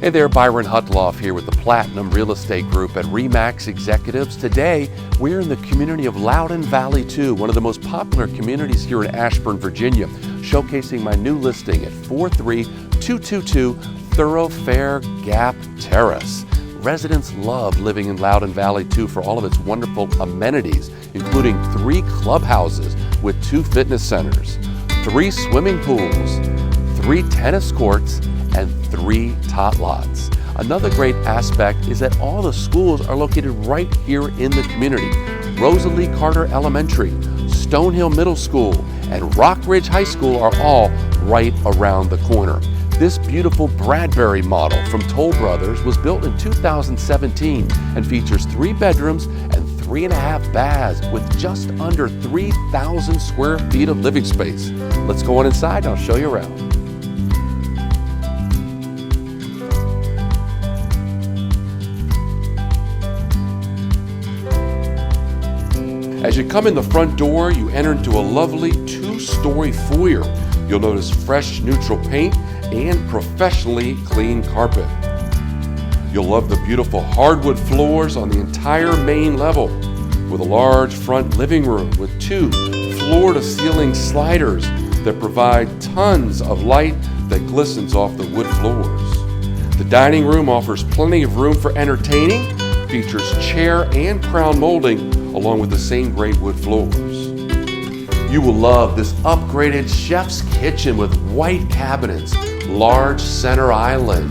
Hey there, Byron Hudtloff here with the Platinum Real Estate Group at REMAX Executives. Today, we're in the community of Loudoun Valley II, one of the most popular communities here in Ashburn, Virginia, showcasing my new listing at 43222 Thoroughfare Gap Ter. Residents love living in Loudoun Valley II for all of its wonderful amenities, including 3 clubhouses with 2 fitness centers, 3 swimming pools, 3 tennis courts, and 3 tot lots. Another great aspect is that all the schools are located right here in the community. Rosalie Carter Elementary, Stonehill Middle School, and Rock Ridge High School are all right around the corner. This beautiful Bradbury model from Toll Brothers was built in 2017 and features 3 bedrooms and 3.5 baths with just under 3,000 square feet of living space. Let's go on inside and I'll show you around. As you come in the front door, you enter into a lovely 2-story foyer. You'll notice fresh neutral paint and professionally clean carpet. You'll love the beautiful hardwood floors on the entire main level, with a large front living room with 2 floor-to-ceiling sliders that provide tons of light that glistens off the wood floors. The dining room offers plenty of room for entertaining, features chair and crown molding along with the same great wood floors. You will love this upgraded chef's kitchen with white cabinets, large center island,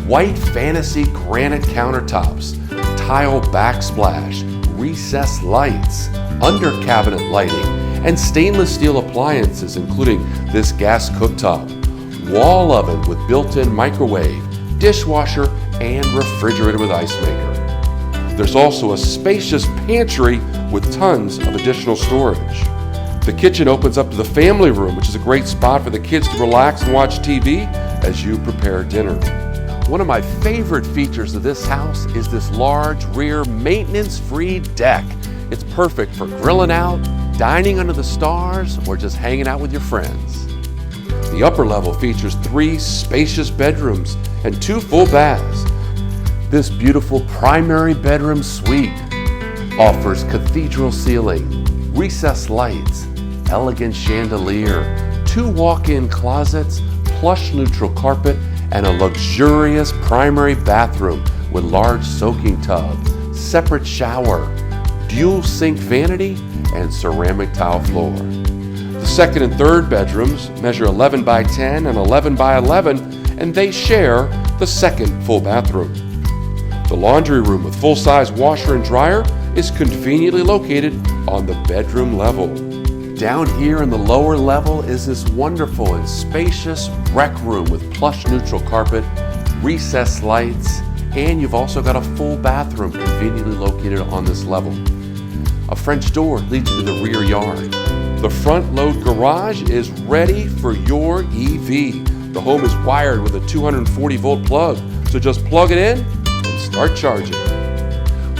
white fantasy granite countertops, tile backsplash, recessed lights, under cabinet lighting, and stainless steel appliances including this gas cooktop, wall oven with built-in microwave, dishwasher, and refrigerator with ice maker. There's also a spacious pantry with tons of additional storage. The kitchen opens up to the family room, which is a great spot for the kids to relax and watch TV as you prepare dinner. One of my favorite features of this house is this large rear maintenance-free deck. It's perfect for grilling out, dining under the stars, or just hanging out with your friends. The upper level features 3 spacious bedrooms and 2 full baths. This beautiful primary bedroom suite offers cathedral ceiling, recessed lights, elegant chandelier, 2 walk-in closets, plush neutral carpet, and a luxurious primary bathroom with large soaking tub, separate shower, dual sink vanity, and ceramic tile floor. The second and third bedrooms measure 11 by 10 and 11 by 11, and they share the second full bathroom. The laundry room with full-size washer and dryer is conveniently located on the bedroom level. Down here in the lower level is this wonderful and spacious rec room with plush neutral carpet, recessed lights, and you've also got a full bathroom conveniently located on this level. A French door leads you to the rear yard. The front load garage is ready for your EV. The home is wired with a 240-volt plug, so just plug it in and start charging.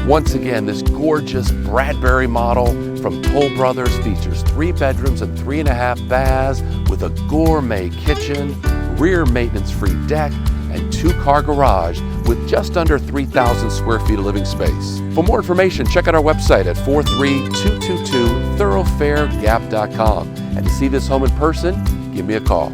Once again, this gorgeous Bradbury model from Toll Brothers features 3 bedrooms and 3.5 baths with a gourmet kitchen, rear maintenance-free deck, and 2-car garage with just under 3,000 square feet of living space. For more information, check out our website at 43222 thoroughfaregap.com. And to see this home in person, give me a call.